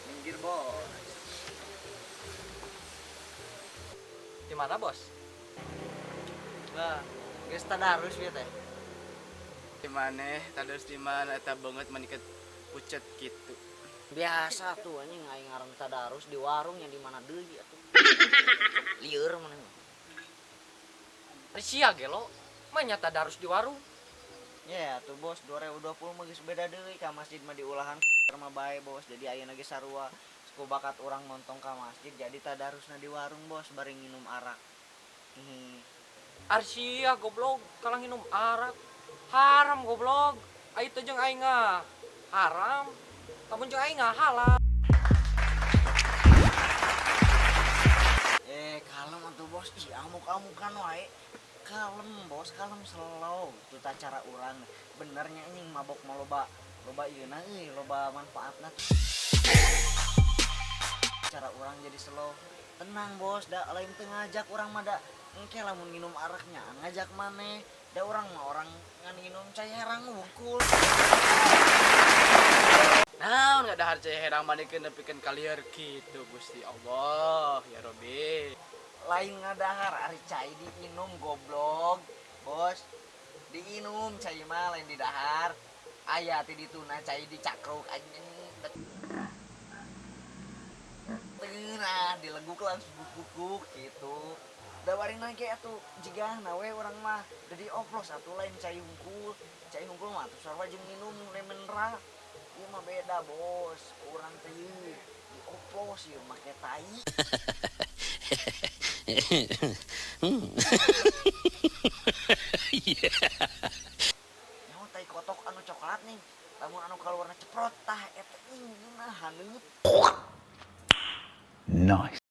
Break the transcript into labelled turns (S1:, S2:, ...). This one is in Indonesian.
S1: Minggir bos.
S2: Di mana, Bos?
S1: Bah, geus tadarus ya teh.
S3: Di mana tadarus di mana eta banget maniket pucet gitu.
S1: Biasa tuh anjing aing ngaran tadarus di warung yang di mana deui atuh. Lieur mana.
S2: Sia gelo, manya tadarus di warung.
S1: Ya tuh bos 2020 mah geus beda deui ka masjid mah diulahan mah bae bos. Jadi ayeuna ge sarua suku bakat orang montong ka masjid jadi tadarusna di warung bos bareng minum arak.
S2: Arsia goblok, kalang minum arak. Haram goblok. Ai teh jeung aing haram. Lamun jeung aing halal.
S1: Kalem atuh bos. Ih amuk-amukan wae. Kalem bos, kalem slow. Itu cara urang. Benernya anjing mabok mah loba ieuna euy, loba manfaatna. Cara urang jadi slow. Tenang bos, da lain teu ngajak urang mah da engke lamun minum araknya ngajak maneh. Da urang mah orang ngan minum cai herang wungkul.
S3: Naon ngadahar cai herang manikeun nepikeun kalieur kitu Gusti Allah ya Robbi.
S1: Lain ngadahar ari cai diinum goblok bos, diinum cai mah lain didahar. Aya ti dituna cai dicakruk anjing nah dileguk langsung guguk gitu. Da warina ge atuh jigana we urang mah jadi oplos atuh lain cai hungkul mah atuh sarua jeung minum mineral. Ieu mah beda bos, urang teh ieu dioplos ieu make tai. Nyaho tai kotok anu coklat nih, lamun anu kaluarna ceprot tah eta ingina haneup.
S4: Nice.